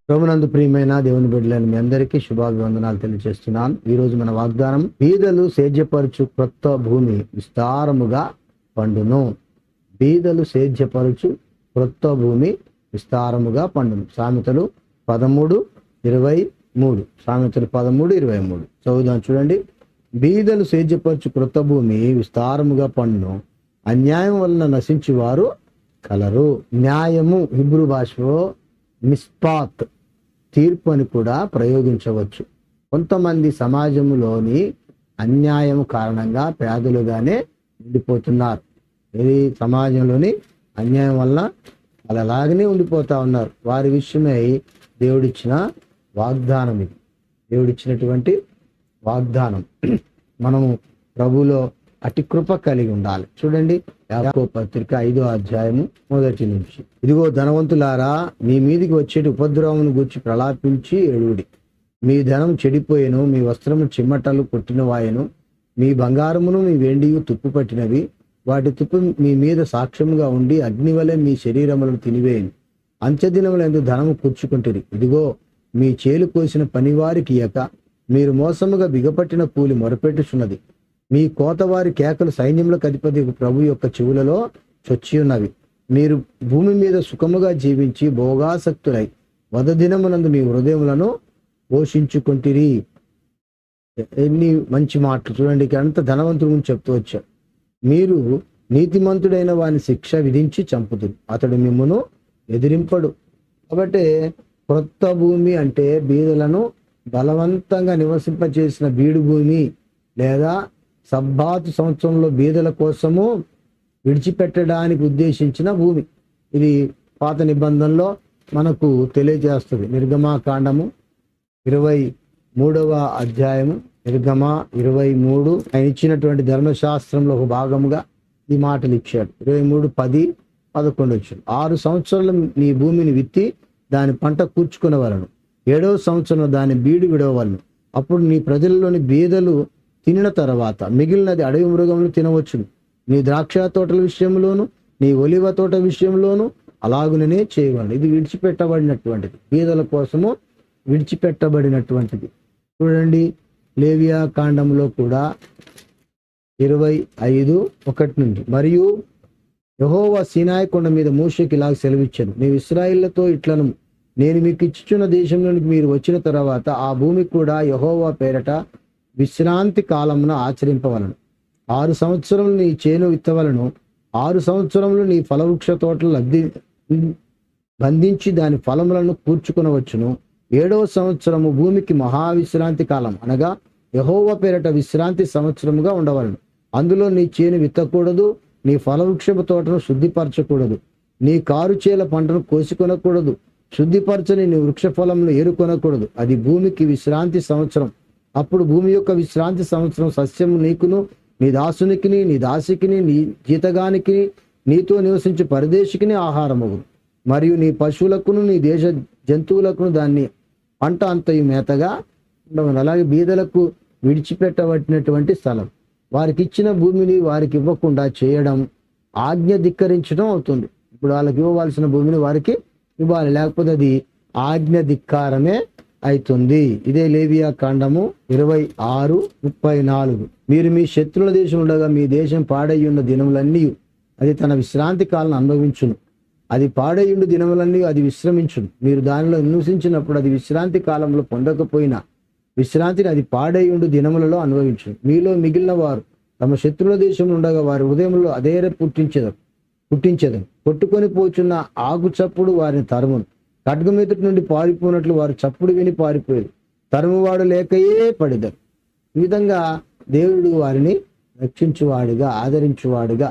ప్రభునందు ప్రియమైన దేవుని బిడ్డలైన మీ అందరికీ శుభాభివందనాలు తెలియజేస్తున్నాను. ఈరోజు మన వాగ్దానం, బీదలు సేద్యపరచు క్రొత్త భూమి విస్తారముగా పండును. బీదలు సేద్యపరచు క్రొత్త భూమి విస్తారముగా పండును. సామెతలు 13:23. సామెతలు 13:23 చదువుదాం, చూడండి. బీదలు సేద్యపరచు క్రొత్త భూమి విస్తారముగా పండును, అన్యాయం వలన నశించి వారు కలరు. న్యాయము హిబ్రూ భాషలో మిస్పాత్, తీర్పు అని కూడా ప్రయోగించవచ్చు. కొంతమంది సమాజంలోని అన్యాయం కారణంగా పేదలుగానే ఉండిపోతున్నారు. ఇది సమాజంలోని అన్యాయం వల్ల అలాగనే ఉండిపోతా ఉన్నారు. వారి విషయమై దేవుడిచ్చిన వాగ్దానం ఇది. దేవుడిచ్చినటువంటి వాగ్దానం. మనము ప్రభువులో అతి కృప కలిగి ఉండాలి. చూడండి, యాకోబు పత్రిక 5వ అధ్యాయము 1 నుంచి. ఇదిగో ధనవంతులారా, మీ మీదికి వచ్చేటి ఉపద్రవమును గూర్చి ప్రలాపించి ఏడుడి. మీ ధనం చెడిపోయేను, మీ వస్త్రము చిమ్మటలు కొట్టినవాయను, మీ బంగారమును మీ వెండియు తుప్పు పట్టినవి. వాటి తుప్పు మీ మీద సాక్ష్యముగా ఉండి అగ్ని వలె మీ శరీరములను తినివేయను. అంత్యదినములందు ధనము కూర్చుకుంటుంది. ఇదిగో మీ చేలు కోసిన పనివారికి ఇయ్యక మీరు మోసముగా బిగపట్టిన కూలి మొరపెట్టుచున్నది. మీ కోతవారి కేకలు సైన్యములకు అధిపతి ప్రభు యొక్క చెవులలో చొచ్చి ఉన్నవి. మీరు భూమి మీద సుఖముగా జీవించి భోగాసక్తులై వదదినమునందు మీ హృదయములను పోషించుకుంటిరి. ఎన్ని మంచి మాటలు చూడండి. అంత ధనవంతుడి గురించి చెప్తూ వచ్చాడు. మీరు నీతిమంతుడైన వాని శిక్ష విధించి చంపుతురు, అతడు మిమ్మును ఎదిరింపడు. కాబట్టి క్రొత్త భూమి అంటే బీదలను బలవంతంగా నివసింపచేసిన బీడు భూమి, లేదా సబ్బాతు సంవత్సరంలో బీదల కోసము విడిచిపెట్టడానికి ఉద్దేశించిన భూమి. ఇది పాత నిబంధనలో మనకు తెలియజేస్తుంది. నిర్గమాకాండము 23వ అధ్యాయము, నిర్గమ 23. ఆయన ఇచ్చినటువంటి ధర్మశాస్త్రంలో ఒక భాగముగా ఈ మాటలు ఇచ్చాడు. 23:10-11. 6 సంవత్సరాలు నీ భూమిని విత్తి దాని పంట కూర్చుకునేవాళ్ళను, 7వ సంవత్సరంలో దాని బీడు విడవలను. అప్పుడు నీ ప్రజల్లోని బీదలు తినిన తర్వాత మిగిలినది అడవి మృగములు తినవచ్చును. నీ ద్రాక్ష తోటల విషయంలోను నీ ఒలివ తోట విషయంలోను అలాగుననే చేయవాలి. ఇది విడిచిపెట్టబడినటువంటిది, బీదల కోసము విడిచిపెట్టబడినటువంటిది. చూడండి, లేవియా కాండంలో కూడా 25:1 నుండి. మరియు యెహోవా సీనాయి కొండ మీద మోషేకి ఇలాగ సెలవిచ్చాను, నీవు ఇశ్రాయేలుతో ఇట్లను, నేను మీకు ఇచ్చుచున్న దేశంలోనికి మీరు వచ్చిన తర్వాత ఆ భూమి కూడా యెహోవా పేరట విశ్రాంతి కాలమున ఆచరింపవలను. 6 సంవత్సరములు నీ చేను విత్తవలను, 6 సంవత్సరములు నీ ఫలవృక్ష తోటలు బంధించి దాని ఫలములను కూర్చుకొనవచ్చును. 7వ సంవత్సరము భూమికి మహావిశ్రాంతి కాలం, అనగా యెహోవా పేరట విశ్రాంతి సంవత్సరముగా ఉండవలను. అందులో నీ చేను విత్తకూడదు, నీ ఫలవృక్షపు తోటను శుద్ధిపరచకూడదు, నీ కారుచేల పంటను కోసుకొనకూడదు, శుద్ధిపరచని నీ వృక్ష ఫలమును ఏరుకొనకూడదు. అది భూమికి విశ్రాంతి సంవత్సరం. అప్పుడు భూమి యొక్క విశ్రాంతి సంవత్సరం సస్యము నీకును, నీ దాసునికిని, నీ దాసికిని, నీ జీతగానికి, నీతో నివసించే పరదేశికిని ఆహారము. మరియు నీ పశువులకును నీ దేశ జంతువులకును దాన్ని పంట అంతయు మేతగా ఉండవను. అలాగే బీదలకు విడిచిపెట్టబడినటువంటి స్థలం, వారికి ఇచ్చిన భూమిని వారికి ఇవ్వకుండా చేయడం ఆజ్ఞ ధిక్కరించడం అవుతుంది. ఇప్పుడు వాళ్ళకి ఇవ్వవలసిన భూమిని వారికి ఇవ్వాలి, లేకపోతే అది ఆజ్ఞ ధిక్కారమే అవుతుంది. ఇదే లేవియా కాండము 26:34. మీరు మీ శత్రువుల దేశం ఉండగా మీ దేశం పాడయ్యున్న దినములన్నీ అది తన విశ్రాంతి కాలను అనుభవించును. అది పాడయ్యుండు దినములన్నీ అది విశ్రమించును. మీరు దానిలో నివసించినప్పుడు అది విశ్రాంతి కాలంలో పొందకపోయినా విశ్రాంతిని అది పాడయ్యుండు దినములలో అనుభవించును. మీలో మిగిలిన వారు తమ శత్రువుల దేశం ఉండగా వారి హృదయంలో అదే పుట్టించదు. కొట్టుకొని పోచున్న ఆగు చప్పుడు వారిని తరుమును. ఖడ్గమెదుటి నుండి పారిపోయినట్లు వారు చప్పుడు విని పారిపోయారు. తరుమువాడు లేకయే పడిదరు. ఈ విధంగా దేవుడు వారిని రక్షించువాడిగా, ఆదరించువాడిగా,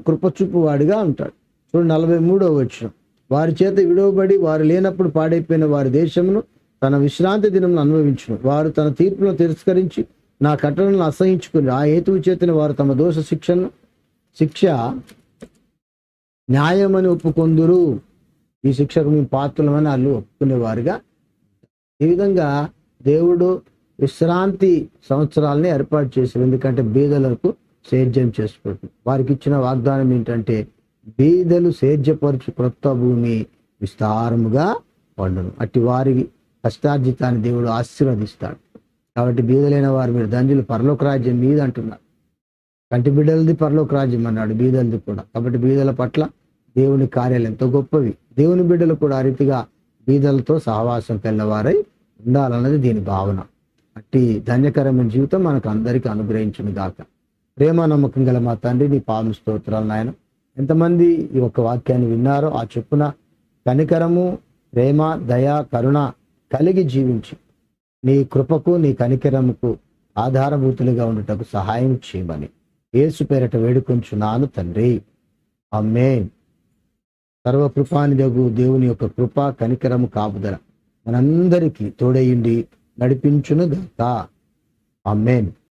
కృపచూపువాడిగా ఉంటాడు. చూడండి, 43వ వచనం. వారి చేత విడవబడి వారు లేనప్పుడు పాడైపోయిన వారి దేశమును తన విశ్రాంతి దినమును అనుభవించును. వారు తన తీర్పులను తిరస్కరించి నా కట్టడలను అసహించుకుని ఆ హేతువు చేతని వారు తమ దోష శిక్ష న్యాయమని ఒప్పుకొందురు. ఈ శిక్షకు మేము పాత్రలమని వాళ్ళు ఒప్పుకునేవారుగా. ఈ విధంగా దేవుడు విశ్రాంతి సంవత్సరాలని ఏర్పాటు చేశారు. ఎందుకంటే బీదలకు సేద్యం చేసుకుంటుంది. వారికి ఇచ్చిన వాగ్దానం ఏంటంటే, బీదలు సేద్యపరచు క్రొత్త భూమి విస్తారముగా పండును. అట్టి వారి కష్టార్జితాన్ని దేవుడు ఆశీర్వదిస్తాడు. కాబట్టి బీదలైన వారు మీరు ధన్యులు, పరలోక రాజ్యం మీద అంటున్నారు. కంటి బిడ్డలది పరలోక రాజ్యం అన్నాడు, బీదలది కూడా. కాబట్టి బీదల పట్ల దేవుని కార్యాలు ఎంతో గొప్పవి. దేవుని బిడ్డలు కూడా ఆ రీతిగా బీదలతో సహవాసం కలిగిన వారై ఉండాలన్నది దీని భావన. అట్టి ధన్యకరమైన జీవితం మనకు అందరికీ అనుగ్రహించును గాక. ప్రేమ నమ్మకం గల మా తండ్రి, నీ పాదం స్తోత్రాలు నాయన. ఎంతమంది ఈ యొక్క వాక్యాన్ని విన్నారో ఆ చొప్పున కనికరము, ప్రేమ, దయ, కరుణ కలిగి జీవించి నీ కృపకు, నీ కనికరముకు ఆధారభూతులుగా ఉండటకు సహాయం చేయమని యేసు పేరట వేడుకొంచున్నాను తండ్రి. ఆమేన్. సర్వకృపానిదగు దేవుని యొక్క కృప, కనికరము, కాపుదల మనందరికీ తోడయుండి నడిపించును గాక. ఆమేన్.